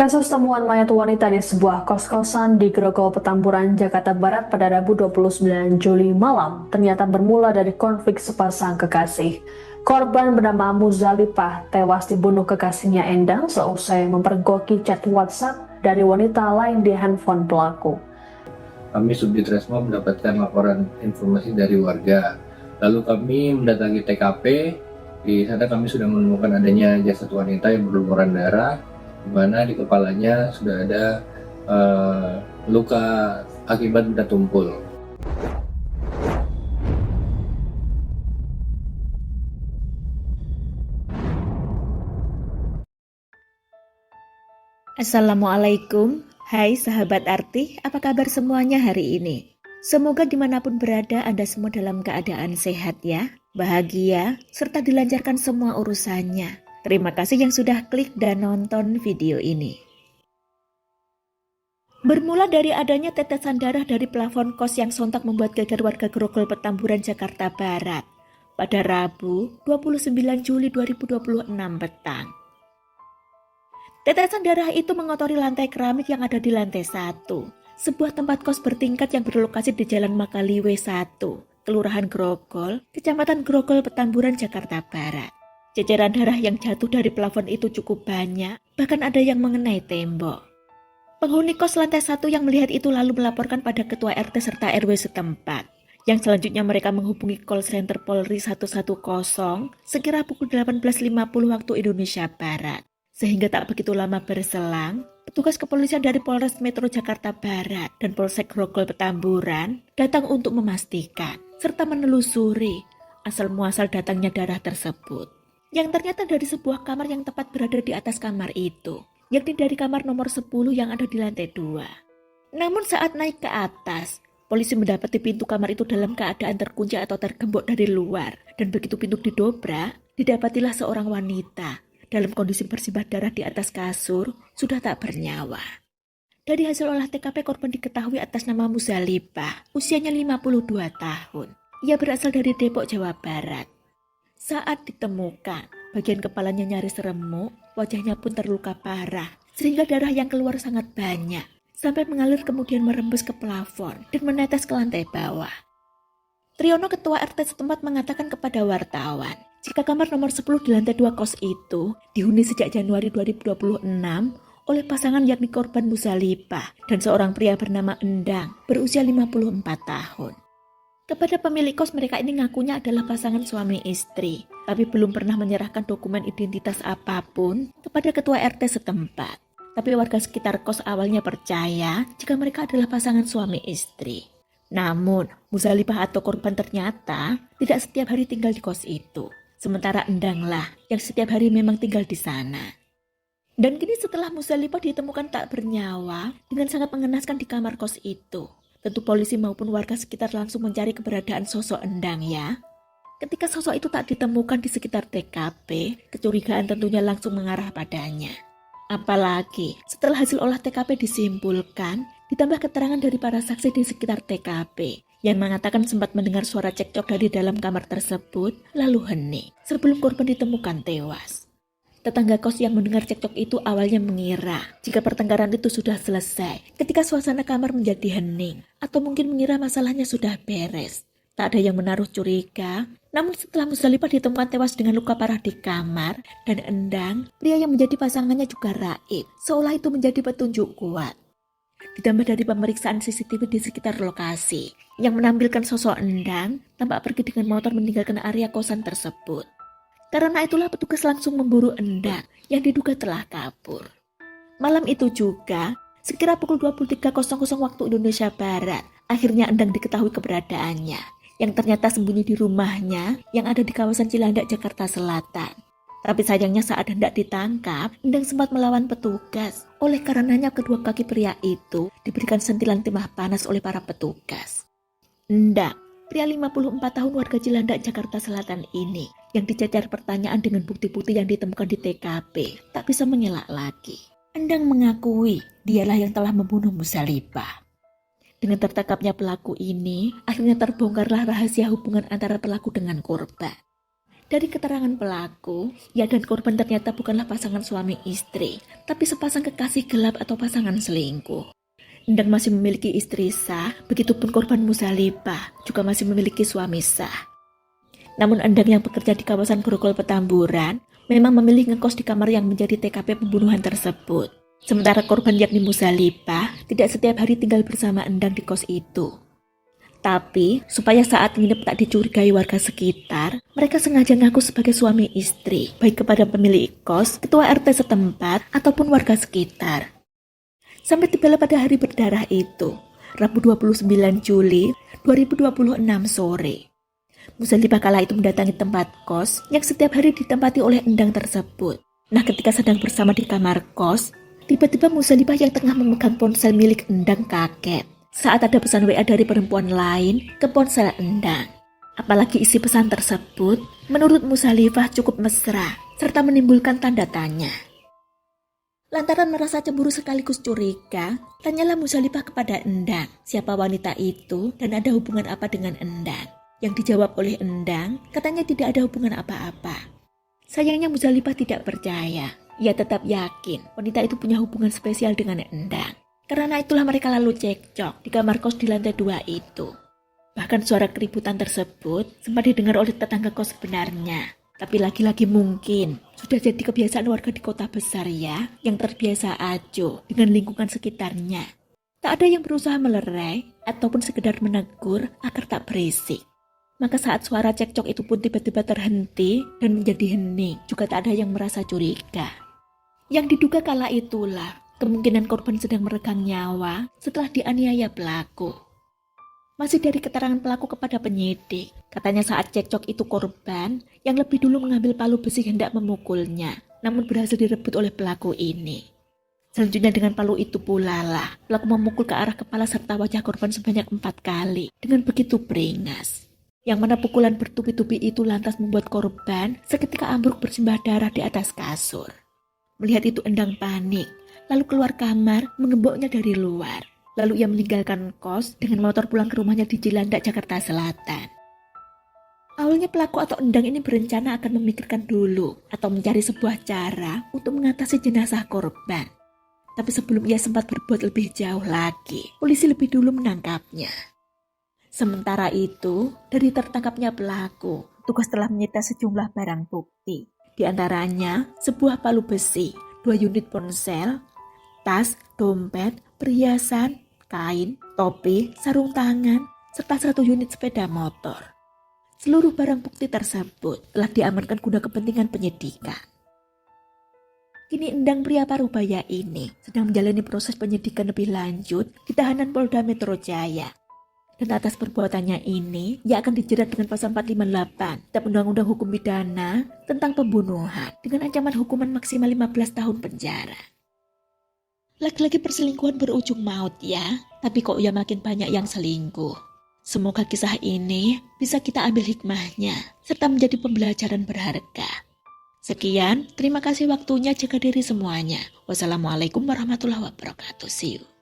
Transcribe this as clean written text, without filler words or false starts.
Kasus temuan mayat wanita di sebuah kos-kosan di Grogol, Petamburan, Jakarta Barat pada Rabu 29 Juli malam ternyata bermula dari konflik sepasang kekasih. Korban bernama Muzalipah tewas dibunuh kekasihnya Endang seusai mempergoki chat WhatsApp dari wanita lain di handphone pelaku. Kami Subdit Resmo mendapatkan laporan informasi dari warga. Lalu kami mendatangi TKP. Di sana kami sudah menemukan adanya jasad wanita yang berlumuran darah, di mana di kepalanya sudah ada luka akibat benda tumpul. Assalamualaikum, hai sahabat arti, apa kabar semuanya hari ini? Semoga dimanapun berada Anda semua dalam keadaan sehat ya, bahagia, serta dilancarkan semua urusannya. Terima kasih yang sudah klik dan nonton video ini. Bermula dari adanya tetesan darah dari plafon kos yang sontak membuat geger warga Grogol, Petamburan, Jakarta Barat pada Rabu 29 Juli 2026 petang. Tetesan darah itu mengotori lantai keramik yang ada di lantai 1, sebuah tempat kos bertingkat yang berlokasi di Jalan Makaliwe 1, Kelurahan Grogol, Kecamatan Grogol, Petamburan, Jakarta Barat. Ceceran darah yang jatuh dari plafon itu cukup banyak, bahkan ada yang mengenai tembok. Penghuni kos lantai 1 yang melihat itu lalu melaporkan pada Ketua RT serta RW setempat. Yang selanjutnya mereka menghubungi call center Polri 110 sekira pukul 18.50 waktu Indonesia Barat. Sehingga tak begitu lama berselang, petugas kepolisian dari Polres Metro Jakarta Barat dan Polsek Grogol Petamburan datang untuk memastikan serta menelusuri asal-muasal datangnya darah tersebut. Yang ternyata dari sebuah kamar yang tepat berada di atas kamar itu, yakni dari kamar nomor 10 yang ada di lantai 2. Namun saat naik ke atas, polisi mendapati pintu kamar itu dalam keadaan terkunci atau tergembok dari luar, dan begitu pintu didobrak, didapatilah seorang wanita dalam kondisi bersimbah darah di atas kasur, sudah tak bernyawa. Dari hasil olah TKP, korban diketahui atas nama Muzalipah, usianya 52 tahun. Ia berasal dari Depok, Jawa Barat. Saat ditemukan, bagian kepalanya nyaris remuk, wajahnya pun terluka parah, sehingga darah yang keluar sangat banyak, sampai mengalir kemudian merembes ke plafon dan menetes ke lantai bawah. Triyono, Ketua RT setempat, mengatakan kepada wartawan, jika kamar nomor 10 di lantai 2 kos itu dihuni sejak Januari 2026 oleh pasangan yakni korban Muzalipah dan seorang pria bernama Endang berusia 54 tahun. Kepada pemilik kos, mereka ini ngakunya adalah pasangan suami istri, tapi belum pernah menyerahkan dokumen identitas apapun kepada Ketua RT setempat. Tapi warga sekitar kos awalnya percaya jika mereka adalah pasangan suami istri. Namun, Muzalipah atau korban ternyata tidak setiap hari tinggal di kos itu. Sementara Endanglah yang setiap hari memang tinggal di sana. Dan kini setelah Muzalipah ditemukan tak bernyawa dengan sangat mengenaskan di kamar kos itu, tentu polisi maupun warga sekitar langsung mencari keberadaan sosok Endang ya. Ketika sosok itu tak ditemukan di sekitar TKP, kecurigaan tentunya langsung mengarah padanya. Apalagi setelah hasil olah TKP disimpulkan, ditambah keterangan dari para saksi di sekitar TKP yang mengatakan sempat mendengar suara cekcok dari dalam kamar tersebut, lalu hening sebelum korban ditemukan tewas. Tetangga kos yang mendengar cekcok itu awalnya mengira jika pertengkaran itu sudah selesai ketika suasana kamar menjadi hening, atau mungkin mengira masalahnya sudah beres. Tak ada yang menaruh curiga, namun setelah Muzalipah ditemukan tewas dengan luka parah di kamar, dan Endang, pria yang menjadi pasangannya juga raib, seolah itu menjadi petunjuk kuat. Ditambah dari pemeriksaan CCTV di sekitar lokasi yang menampilkan sosok Endang tampak pergi dengan motor meninggalkan area kosan tersebut. Karena itulah petugas langsung memburu Endang yang diduga telah kabur. Malam itu juga, sekira pukul 23.00 waktu Indonesia Barat, akhirnya Endang diketahui keberadaannya, yang ternyata sembunyi di rumahnya yang ada di kawasan Cilandak, Jakarta Selatan. Tapi sayangnya saat hendak ditangkap, Endang sempat melawan petugas. Oleh karenanya kedua kaki pria itu diberikan sentilan timah panas oleh para petugas. Endang, pria 54 tahun warga Cilandak, Jakarta Selatan ini, yang dicecar pertanyaan dengan bukti-bukti yang ditemukan di TKP, tak bisa mengelak lagi. Endang mengakui dialah yang telah membunuh Muzalipah. Dengan tertangkapnya pelaku ini, akhirnya terbongkarlah rahasia hubungan antara pelaku dengan korban. Dari keterangan pelaku, ia dan korban ternyata bukanlah pasangan suami istri, tapi sepasang kekasih gelap atau pasangan selingkuh. Endang masih memiliki istri sah, begitupun korban Muzalipah juga masih memiliki suami sah. Namun Endang yang bekerja di kawasan Grogol Petamburan memang memilih ngekos di kamar yang menjadi TKP pembunuhan tersebut. Sementara korban yakni Muzalipah tidak setiap hari tinggal bersama Endang di kos itu. Tapi, supaya saat nginep tak dicurigai warga sekitar, mereka sengaja ngaku sebagai suami istri, baik kepada pemilik kos, ketua RT setempat, ataupun warga sekitar. Sampai tibalah pada hari berdarah itu, Rabu 29 Juli 2026 sore. Muzalipah kala itu mendatangi tempat kos yang setiap hari ditempati oleh Endang tersebut. Nah, ketika sedang bersama di kamar kos, tiba-tiba Muzalipah yang tengah memegang ponsel milik Endang kaget saat ada pesan WA dari perempuan lain ke ponsel Endang. Apalagi isi pesan tersebut menurut Muzalipah cukup mesra serta menimbulkan tanda tanya. Lantaran merasa cemburu sekaligus curiga, tanyalah Muzalipah kepada Endang siapa wanita itu dan ada hubungan apa dengan Endang. Yang dijawab oleh Endang, katanya tidak ada hubungan apa-apa. Sayangnya Muzalipah tidak percaya. Ia tetap yakin wanita itu punya hubungan spesial dengan Endang. Karena itulah mereka lalu cekcok di kamar kos di lantai 2 itu. Bahkan suara keributan tersebut sempat didengar oleh tetangga kos sebenarnya. Tapi lagi-lagi mungkin sudah jadi kebiasaan warga di kota besar ya, yang terbiasa acuh dengan lingkungan sekitarnya. Tak ada yang berusaha melerai ataupun sekedar menegur agar tak berisik. Maka saat suara cekcok itu pun tiba-tiba terhenti dan menjadi hening, juga tak ada yang merasa curiga. Yang diduga kala itulah kemungkinan korban sedang meregang nyawa setelah dianiaya pelaku. Masih dari keterangan pelaku kepada penyidik, katanya saat cekcok itu korban yang lebih dulu mengambil palu besi hendak memukulnya, namun berhasil direbut oleh pelaku ini. Selanjutnya dengan palu itu pula lah, pelaku memukul ke arah kepala serta wajah korban sebanyak 4 kali dengan begitu beringas. Yang mana pukulan bertubi-tubi itu lantas membuat korban seketika ambruk bersimbah darah di atas kasur. Melihat itu Endang panik, lalu keluar kamar mengemboknya dari luar. Lalu ia meninggalkan kos dengan motor pulang ke rumahnya di Cilandak, Jakarta Selatan. Awalnya pelaku atau Endang ini berencana akan memikirkan dulu atau mencari sebuah cara untuk mengatasi jenazah korban. Tapi sebelum ia sempat berbuat lebih jauh lagi, polisi lebih dulu menangkapnya. Sementara itu, dari tertangkapnya pelaku, tugas telah menyita sejumlah barang bukti. Di antaranya, sebuah palu besi, 2 unit ponsel, tas, dompet, perhiasan, kain, topi, sarung tangan, serta 1 unit sepeda motor. Seluruh barang bukti tersebut telah diamankan guna kepentingan penyidikan. Kini Endang pria Parubaya ini sedang menjalani proses penyidikan lebih lanjut di tahanan Polda Metro Jaya. Dan atas perbuatannya ini, ia akan dijerat dengan pasal 458 Kitab Undang-Undang Hukum Pidana tentang pembunuhan dengan ancaman hukuman maksimal 15 tahun penjara. Lagi-lagi perselingkuhan berujung maut ya, tapi kok ya makin banyak yang selingkuh. Semoga kisah ini bisa kita ambil hikmahnya, serta menjadi pembelajaran berharga. Sekian, terima kasih waktunya, jaga diri semuanya. Wassalamualaikum warahmatullahi wabarakatuh. See you.